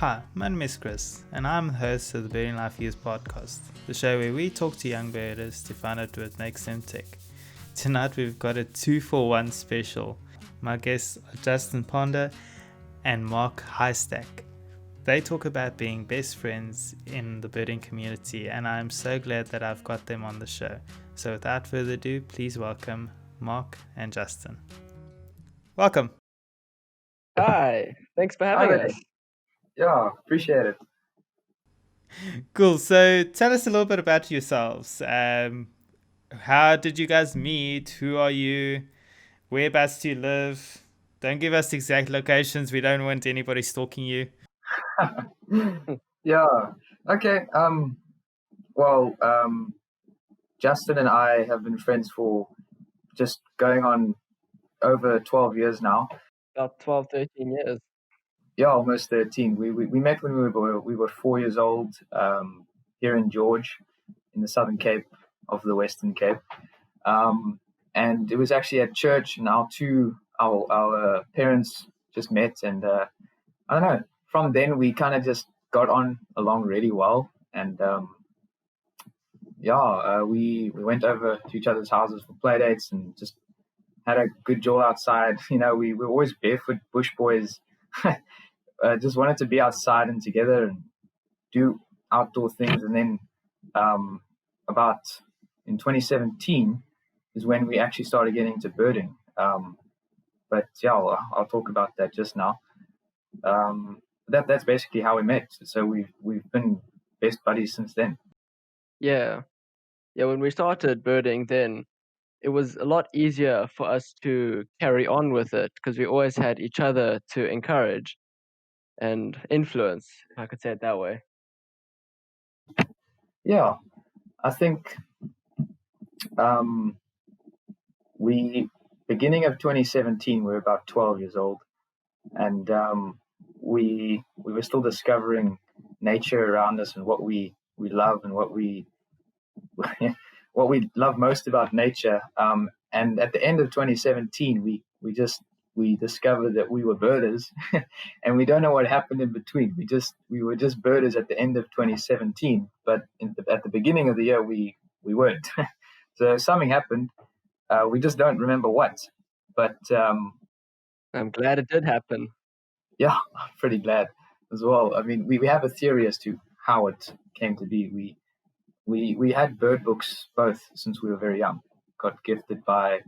Hi, my name is Chris, and I'm the host of the Birding Life Youth podcast, the show where we talk to young birders to find out what makes them tick. Tonight we've got a 2-for-1 special. My guests are Justin Ponder and Mark Heystek. They talk about being best friends in the birding community, and I'm so glad that I've got them on the show. So without further ado, please welcome Mark and Justin. Welcome. Hi, thanks for having us. Yeah, appreciate it. Cool. So tell us a little bit about yourselves. How did you guys meet? Who are you? Whereabouts do you live? Don't give us exact locations. We don't want anybody stalking you. Yeah. Okay. Justin and I have been friends for just going on over 12 years now. About 12, 13 years. Yeah, almost 13. We met when we were 4 years old here in George, in the Southern Cape of the Western Cape. And it was actually at church, and our parents just met, and I don't know. From then, we kind of just got on along really well, and we went over to each other's houses for play dates and just had a good jaw outside. You know, we were always barefoot bush boys. Just wanted to be outside and together and do outdoor things. And then about in 2017 is when we actually started getting into birding. But yeah, I'll talk about that just now. That's basically how we met. So we've been best buddies since then. Yeah. When we started birding, then it was a lot easier for us to carry on with it because we always had each other to encourage and influence, if I could say it that way. Yeah, I think beginning of 2017, we were about 12 years old, and we were still discovering nature around us and what we love and what we what we love most about nature. And at the end of 2017, we discovered that we were birders, and we don't know what happened in between. We were just birders at the end of 2017, but at the beginning of the year we weren't. So something happened. We just don't remember what. But I'm glad it did happen. Yeah, I'm pretty glad as well. I mean, we have a theory as to how it came to be. We had bird books both since we were very young. Got gifted by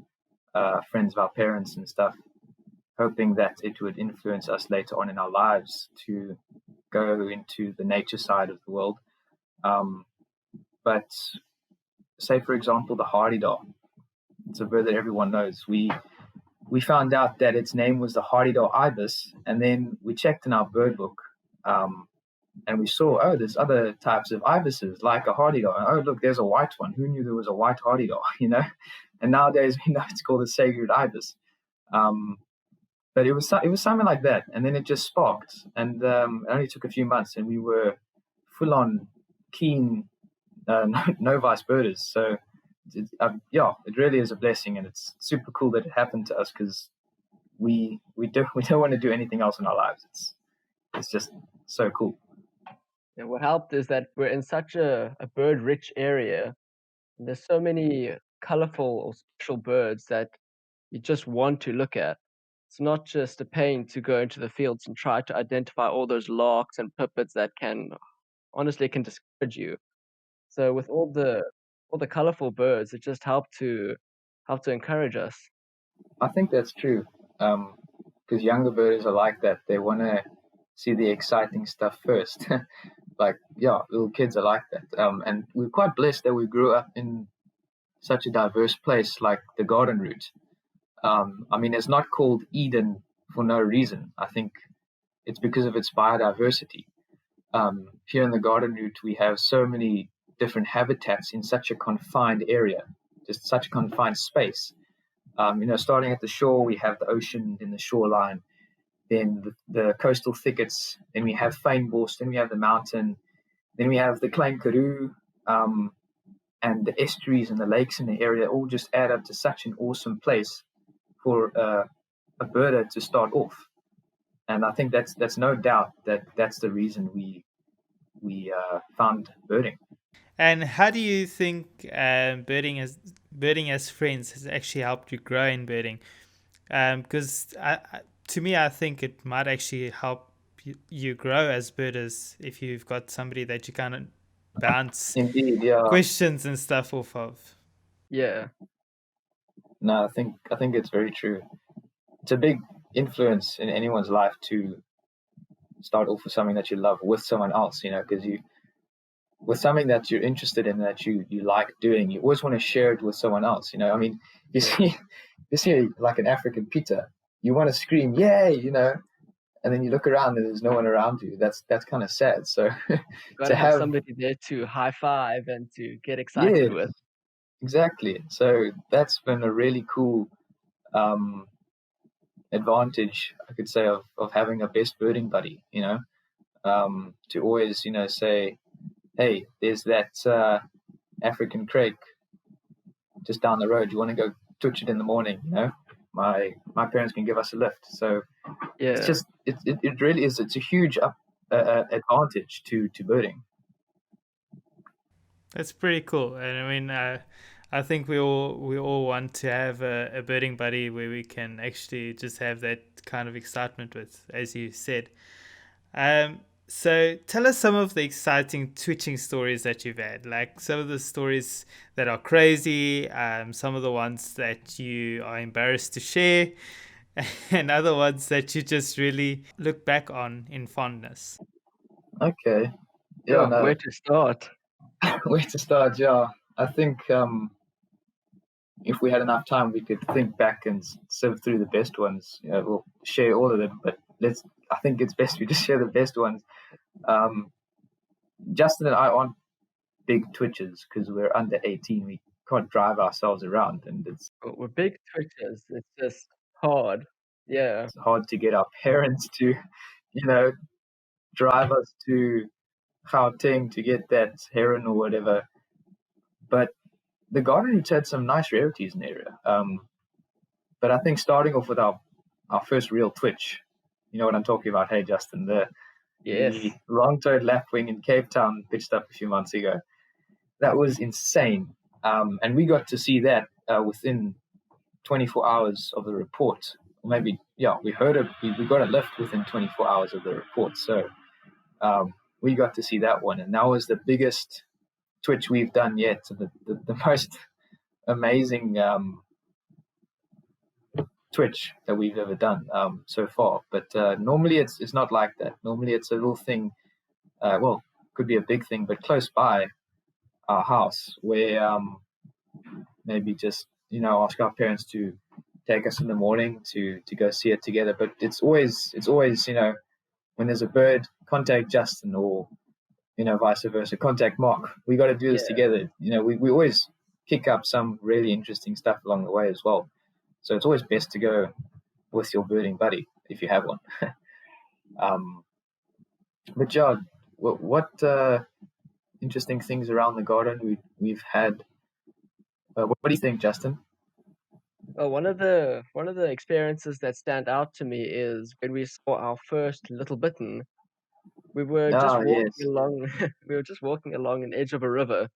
friends of our parents and stuff, hoping that it would influence us later on in our lives to go into the nature side of the world. But say, for example, the hardy-daw. It's a bird that everyone knows. We found out that its name was the hardy-daw ibis, and then we checked in our bird book, and we saw, there's other types of ibises like a hardy-daw. Oh, look, there's a white one. Who knew there was a white hardy-daw? You know, and nowadays we know it's called a sacred ibis. But it was something like that, and then it just sparked, and it only took a few months, and we were full-on keen novice birders. So it really is a blessing, and it's super cool that it happened to us because we don't want to do anything else in our lives. It's just so cool. And what helped is that we're in such a bird-rich area. There's so many colorful or special birds that you just want to look at. It's not just a pain to go into the fields and try to identify all those larks and pipits that can discourage you. So with all the colorful birds, it just helped to encourage us. I think that's true, because younger birders are like that. They want to see the exciting stuff first. Little kids are like that. And we're quite blessed that we grew up in such a diverse place like the Garden Route. I mean, it's not called Eden for no reason. I think it's because of its biodiversity. Here in the Garden Route, we have so many different habitats in such a confined area, just such a confined space. Starting at the shore, we have the ocean in the shoreline, then the coastal thickets, then we have fynbos, then we have the mountain, then we have the Klein Karoo, and the estuaries and the lakes in the area all just add up to such an awesome place for a birder to start off. And I think that's no doubt that's the reason we found birding. And how do you think birding as friends has actually helped you grow in birding? Because to me, I think it might actually help you grow as birders if you've got somebody that you kind of bounce Indeed, yeah. questions and stuff off of. Yeah. No, I think it's very true. It's a big influence in anyone's life to start off with something that you love with someone else, because with something that you're interested in, that you like doing, you always want to share it with someone else. I mean, you see like an African pita, you want to scream yay, and then you look around and there's no one around you. That's kind of sad. So Got to to have have, somebody there to high five and to get yeah, excited with. exactly. So that's been a really cool advantage, I could say, of having a best birding buddy. To always say, hey, there's that African crake just down the road. You want to go touch it in the morning? My parents can give us a lift. So it's Yeah. just it really is. It's a huge advantage to birding. That's pretty cool, and I mean, I think we all want to have a birding buddy where we can actually just have that kind of excitement with, as you said. So tell us some of the exciting twitching stories that you've had, like some of the stories that are crazy, some of the ones that you are embarrassed to share, and other ones that you just really look back on in fondness. Okay. Yeah, No. where to start? Where to start? Yeah, I think if we had enough time, we could think back and sift through the best ones. We'll share all of them, but I think it's best we just share the best ones. Justin and I aren't big twitchers because we're under 18. We can't drive ourselves around, and We're big twitchers. It's just hard. Yeah. it's hard to get our parents to, drive us to Gauteng to get that heron or whatever. But the garden routes had some nice rarities in the area. But I think starting off with our first real twitch, you know what I'm talking about, hey Justin, the Yes. long-toed lapwing in Cape Town pitched up a few months ago. That was insane, and we got to see that within 24 hours of the report. Maybe, yeah, we heard it. We got a lift within 24 hours of the report. So we got to see that one, and that was the biggest twitch we've done yet. The most amazing twitch that we've ever done so far. But normally it's not like that. Normally it's a little thing. Well, could be a big thing, but close by our house, where maybe just ask our parents to take us in the morning to go see it together. But it's always when there's a bird, contact Justin, or vice versa, contact Mark. We got to do this together. We always kick up some really interesting stuff along the way as well. So it's always best to go with your birding buddy if you have one. But yeah, what interesting things around the garden we've had? What do you think, Justin? Well, one of the experiences that stand out to me is when we saw our first little bitten. We were just walking along. We were just walking along an edge of a river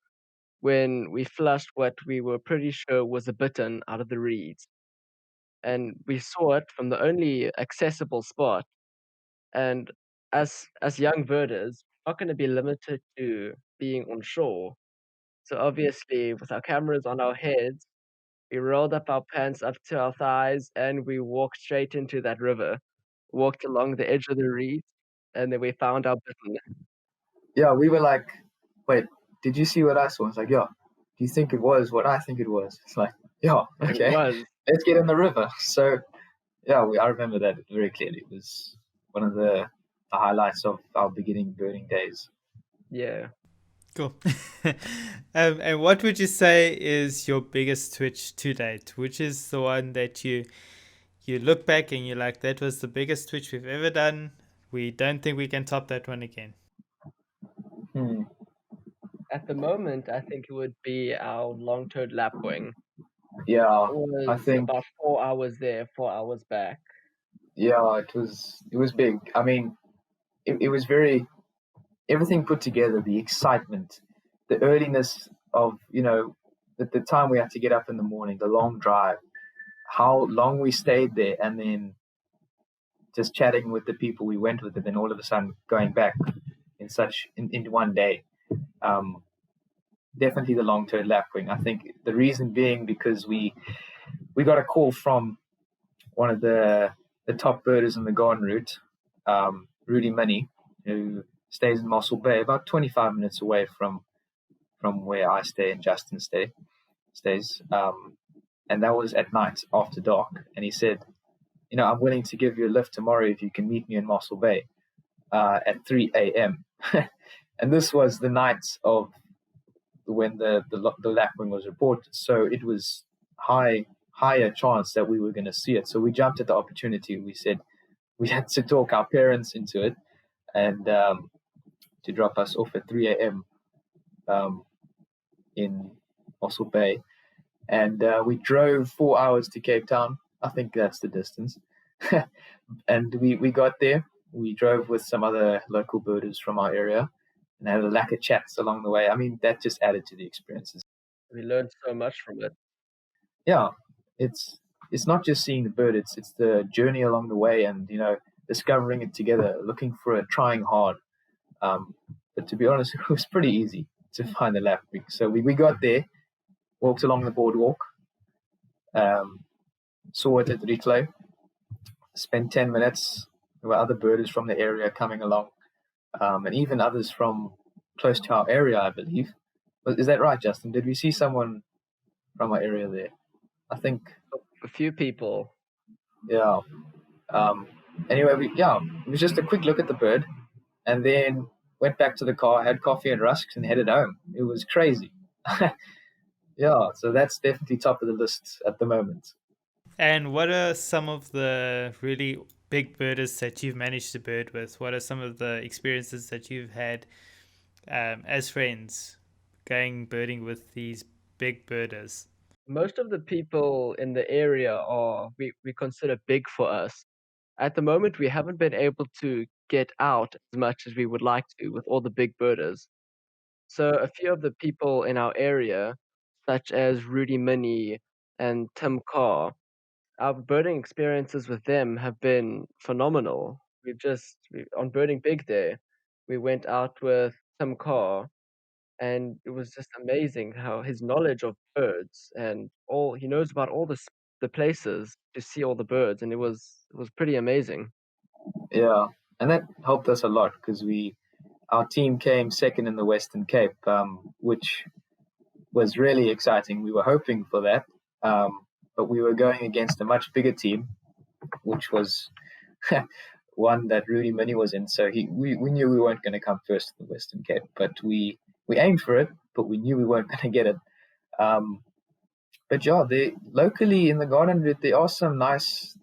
when we flushed what we were pretty sure was a bittern out of the reeds, and we saw it from the only accessible spot. And as young birders, we're not going to be limited to being on shore. So obviously, with our cameras on our heads, we rolled up our pants up to our thighs and we walked straight into that river, walked along the edge of the reeds, and then we found our bittern. Yeah, we were like, wait, did you see what I saw? It's like, yeah, do you think it was what I think it was? It's like, yeah, okay, It was. let's get in the river. So, yeah, I remember that very clearly. It was one of the highlights of our beginning birding days. Yeah. Cool. And what would you say is your biggest twitch to date? Which is the one that you look back and you're like, that was the biggest twitch we've ever done. We don't think we can top that one again. At the moment, I think it would be our long-toed lapwing. Yeah, It was I think about 4 hours there, 4 hours back. Yeah, it was big. I mean, it was very everything put together. The excitement, the earliness of the time we had to get up in the morning, the long drive, how long we stayed there, and then just chatting with the people we went with, and then all of a sudden going back in one day. Um, Definitely the long-term lapwing. I think the reason being because we got a call from one of the top birders in the garden route, Rudy Money, who stays in Mossel Bay, about 25 minutes away from where I stay and Justin stays. And that was at night after dark. And he said, I'm willing to give you a lift tomorrow if you can meet me in Mossel Bay at 3 a.m. And this was the night of when the lapwing was reported. So it was higher chance that we were going to see it. So we jumped at the opportunity. We said we had to talk our parents into it and to drop us off at 3 a.m. In Mossel Bay. And we drove 4 hours to Cape Town. I think that's the distance. And we got there. We drove with some other local birders from our area and had a lack of chats along the way. I mean, that just added to the experiences. We learned so much from it. Yeah, it's not just seeing the bird, it's the journey along the way and, discovering it together, looking for it, trying hard. But to be honest, it was pretty easy to find the lapwing. So we got there, walked along the boardwalk, saw it at Riclo, spent 10 minutes. There were other birders from the area coming along, and even others from close to our area, I believe. Is that right, Justin? Did we see someone from our area there? I think A few people. Yeah. Anyway, it was just a quick look at the bird, and then went back to the car, had coffee and rusks, and headed home. It was crazy. Yeah, so that's definitely top of the list at the moment. And what are some of the really big birders that you've managed to bird with? What are some of the experiences that you've had as friends going birding with these big birders? Most of the people in the area we consider big for us. At the moment, we haven't been able to get out as much as we would like to with all the big birders. So a few of the people in our area, such as Rudy Mini and Tim Carr, our birding experiences with them have been phenomenal. On Birding Big Day, we went out with Tim Carr, and it was just amazing how his knowledge of birds and he knows about all the places to see all the birds, and it was pretty amazing. Yeah, and that helped us a lot because our team came second in the Western Cape, which was really exciting. We were hoping for that, but we were going against a much bigger team, which was one that Rudy Mini was in. So we knew we weren't going to come first in the Western Cape, but we aimed for it, but we knew we weren't going to get it. But yeah, locally in the garden route, there's some nice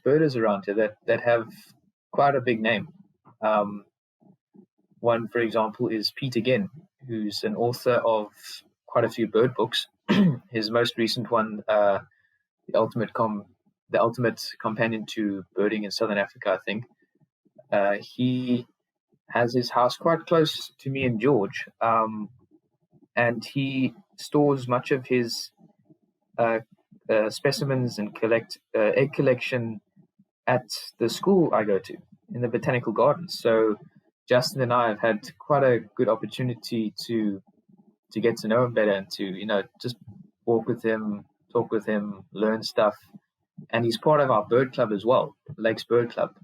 birders around here that have quite a big name. One, for example, is Pete again, who's an author of quite a few bird books. His most recent one, the ultimate companion to birding in Southern Africa, I think. He has his house quite close to me and George, and he stores much of his specimens and egg collection at the school I go to in the botanical gardens. So Justin and I have had quite a good opportunity to get to know him better and to just walk with him, talk with him, learn stuff. And he's part of our bird club as well, Lakes Bird Club.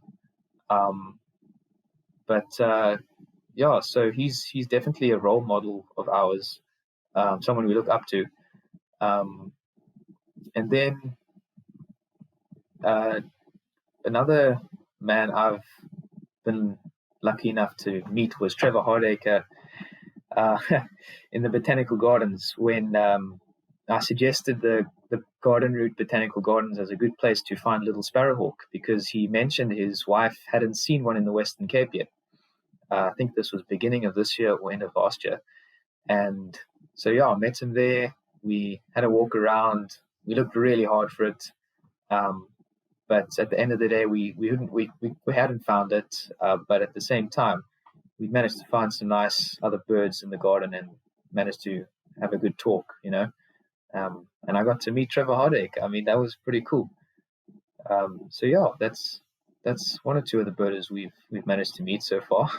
So he's definitely a role model of ours, someone we look up to. And then another man I've been lucky enough to meet was Trevor Hardacre in the botanical gardens when I suggested the garden route botanical gardens as a good place to find little sparrowhawk because he mentioned his wife hadn't seen one in the Western Cape yet. I think this was beginning of this year or end of last year. And so, I met him there. We had a walk around. We looked really hard for it. but at the end of the day, we hadn't found it. But at the same time, we managed to find some nice other birds in the garden and managed to have a good talk, and I got to meet Trevor Heystek. I mean, that was pretty cool. So yeah, that's one or two of the birders we've managed to meet so far.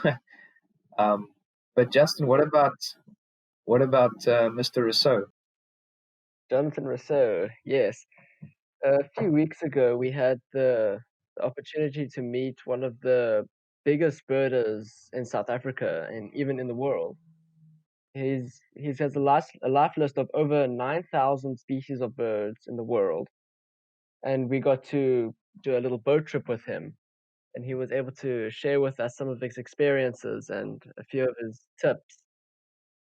But Justin, what about Mr. Rousseau? Jonathan Rousseau, yes. A few weeks ago, we had the opportunity to meet one of the biggest birders in South Africa and even in the world. He has a life list of over 9,000 species of birds in the world, and we got to do a little boat trip with him, and he was able to share with us some of his experiences and a few of his tips.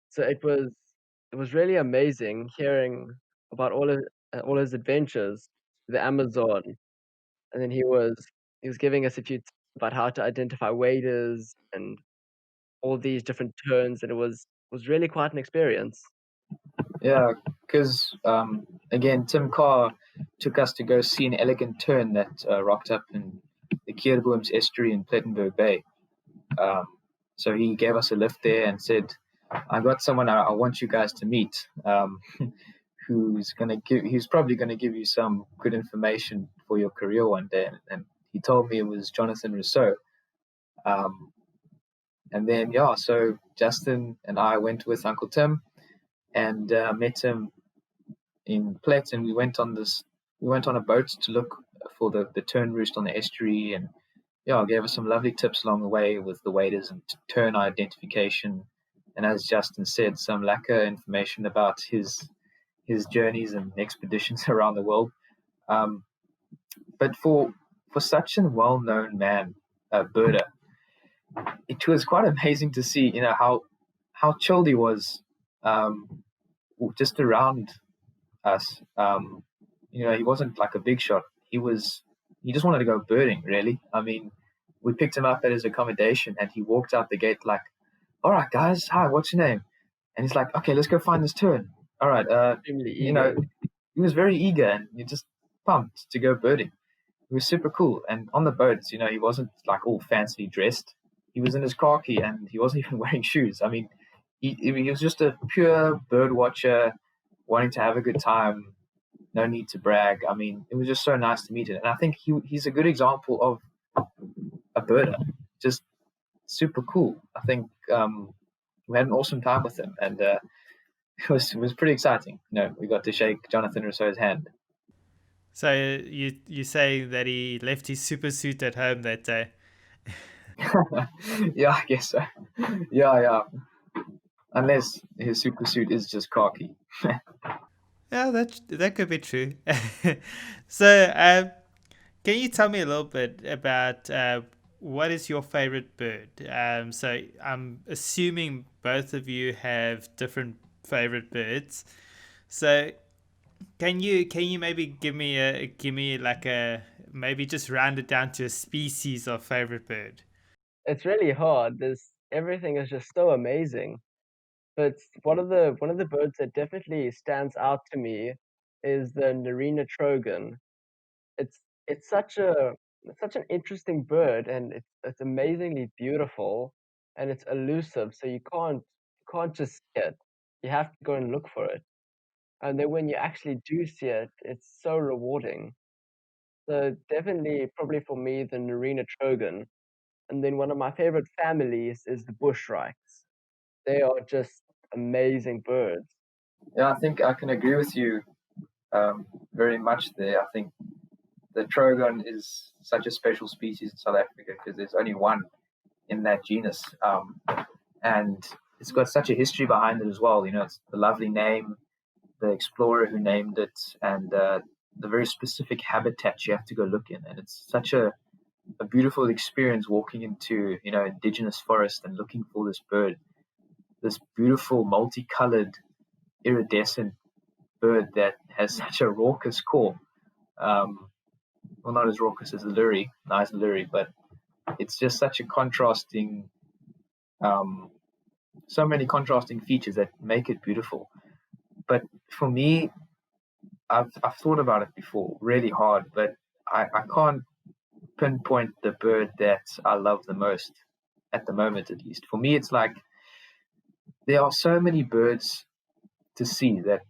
So it was really amazing hearing about all his adventures, the Amazon, and then he was giving us a few tips about how to identify waders and all these different terns, and it was really quite an experience. Yeah, because again, Tim Carr took us to go see an elegant tern that rocked up in the Kierboom's estuary in Plettenberg Bay. So he gave us a lift there and said, "I got someone I want you guys to meet, who's probably gonna give you some good information for your career one day." And he told me it was Jonathan Rousseau. And then so Justin and I went with Uncle Tim and met him in Plet, and we went on a boat to look for the tern roost on the estuary, and gave us some lovely tips along the way with the waders and tern identification, and as Justin said, some lacquer information about his journeys and expeditions around the world. But for such a well-known man, birder, it was quite amazing to see, how chilled he was, just around us. He wasn't like a big shot. He just wanted to go birding, really. I mean, we picked him up at his accommodation and he walked out the gate like, "All right, guys, hi, what's your name?" And he's like, "Okay, let's go find this tern." All right. Extremely eager. He was very eager and you're just pumped to go birding. It was super cool. And on the boats, he wasn't like all fancy dressed. He was in his khaki and he wasn't even wearing shoes. I mean, he was just a pure bird watcher, wanting to have a good time. No need to brag. I mean, it was just so nice to meet him. And I think he's a good example of a birder. Just super cool. I think we had an awesome time with him, and it was pretty exciting. We got to shake Jonathan Rousseau's hand. So you say that he left his super suit at home that day? Yeah, I guess so. Yeah. Unless his super suit is just khaki. Yeah, that could be true. So, can you tell me a little bit about what is your favorite bird? So I'm assuming both of you have different favorite birds. So can you maybe give me like a maybe just round it down to a species of favorite bird? It's really hard. Everything is just so amazing. But one of the birds that definitely stands out to me is the Narina trogon. It's it's such a it's such an interesting bird, and it's amazingly beautiful, and it's elusive, so you can't just see it. You have to go and look for it. And then when you actually do see it, it's so rewarding. So definitely, probably for me, the Narina trogon. And then one of my favorite families is the bushwrikes. They are just amazing birds. Yeah, I think I can agree with you very much there. I think the trogon is such a special species in South Africa because there's only one in that genus, and it's got such a history behind it as well. It's the lovely name, the explorer who named it, and the very specific habitat you have to go look in. And it's such a beautiful experience walking into indigenous forest and looking for this bird, this beautiful multicolored iridescent bird that has such a raucous call. Well, not as raucous as the Lurie, nice Lurie, but it's just such a contrasting, so many contrasting features that make it beautiful. But for me, I've thought about it before really hard, but I can't pinpoint the bird that I love the most at the moment, at least. For me, it's like there are so many birds to see that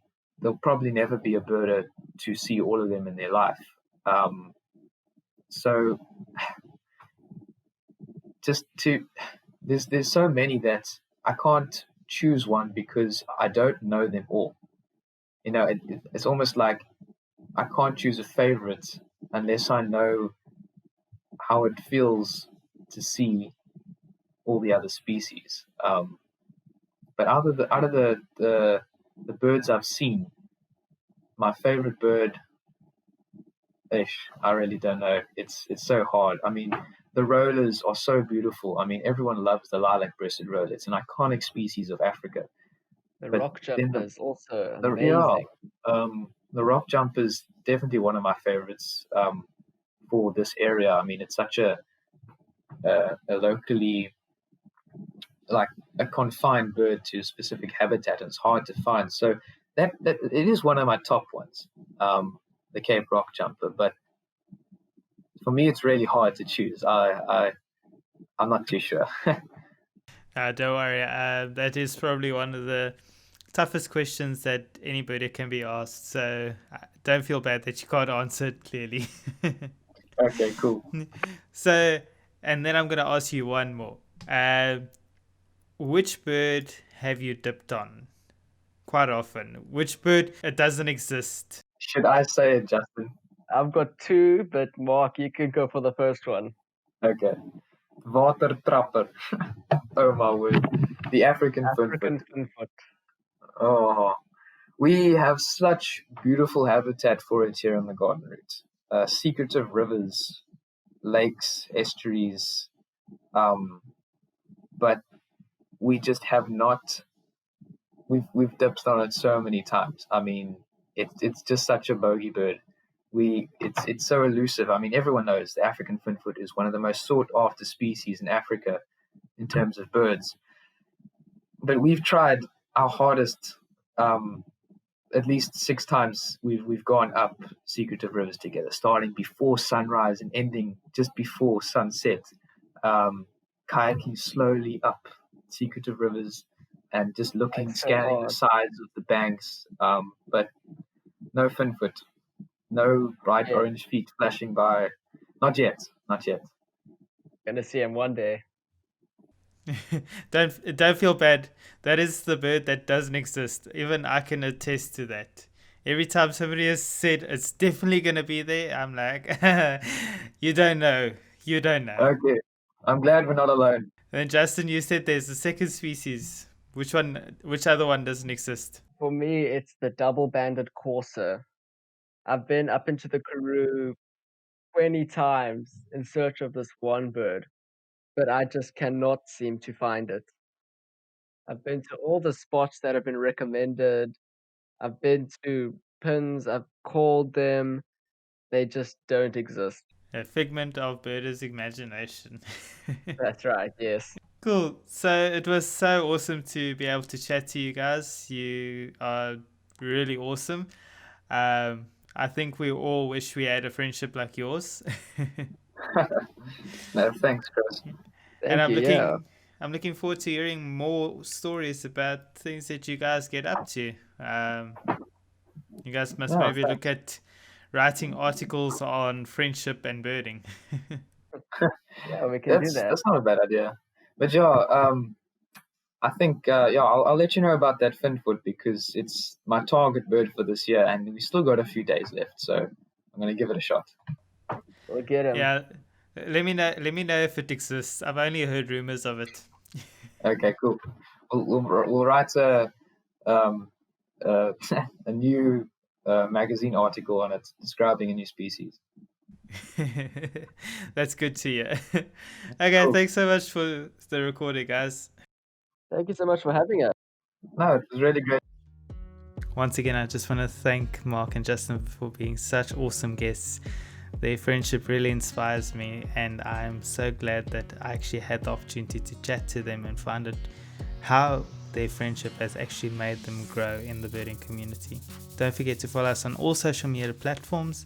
there'll probably never be a birder to see all of them in their life. So just to there's so many that I can't choose one because I don't know them all. It's almost like I can't choose a favorite unless I know how it feels to see all the other species. But out of the birds I've seen, my favorite bird, I really don't know. It's so hard. I mean, the rollers are so beautiful. I mean, everyone loves the lilac-breasted roller. It's an iconic species of Africa. The But rock then jumper is also yeah, amazing. the rock jumper is definitely one of my favorites for this area. I mean, it's such a locally, like a confined bird to a specific habitat, and it's hard to find. So that it is one of my top ones, the Cape rock jumper. But for me, it's really hard to choose. I'm not too sure. Don't worry. That is probably one of the toughest questions that anybody can be asked. So don't feel bad that you can't answer it clearly. Okay, cool. So, and then I'm going to ask you one more. Which bird have you dipped on quite often? Which bird doesn't exist? Should I say it, Justin? I've got two, but Mark, you could go for the first one. Okay. Watertrapper. Oh my word. The African African finfoot. finfoot. Oh, we have such beautiful habitat for it here on the Garden Route. Secretive rivers, lakes, estuaries, but we just have not. We've dipped on it so many times. I mean, it's just such a bogey bird. It's so elusive. I mean, everyone knows the African finfoot is one of the most sought after species in Africa in terms of birds. But we've tried our hardest. At least 6 times we've gone up secretive rivers together, starting before sunrise and ending just before sunset, kayaking slowly up secretive rivers and just looking, That's so scanning the hard. sides of the banks, but no finfoot, no bright Yeah. orange feet flashing by. Not yet. Gonna see him one day. Don't feel bad. That is the bird that doesn't exist. Even I can attest to that. Every time somebody has said it's definitely gonna be there, I'm like, you don't know. Okay, I'm glad we're not alone. And Justin, you said there's a second species. Which other one doesn't exist? For me, it's the double-banded courser. I've been up into the Karoo 20 times in search of this one bird, but I just cannot seem to find it. I've been to all the spots that have been recommended. I've been to pins, I've called them. They just don't exist. A figment of birders' imagination. That's right, yes. Cool. So it was so awesome to be able to chat to you guys. You are really awesome. I think we all wish we had a friendship like yours. No, thanks, Chris. And Thank you, I'm looking forward to hearing more stories about things that you guys get up to. You guys must Yeah, maybe look at writing articles on friendship and birding. Yeah, we can do that. That's not a bad idea. But yeah, I think I'll let you know about that finfoot because it's my target bird for this year, and we still got a few days left, so I'm gonna give it a shot. We'll get him. Yeah, let me know if it exists. I've only heard rumors of it. Okay, cool. We'll write a a new magazine article on it describing a new species. That's good to hear. Okay, Cool. Thanks so much for the recording, guys. Thank you so much for having us. No, it was really great. Once again, I just want to thank Mark and Justin for being such awesome guests. Their friendship really inspires me, and I'm so glad that I actually had the opportunity to chat to them and find out how their friendship has actually made them grow in the birding community. Don't forget to follow us on all social media platforms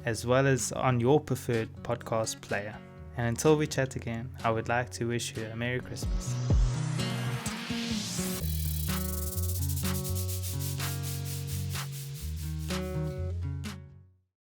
as well as on your preferred podcast player. And until we chat again, I would like to wish you a Merry Christmas.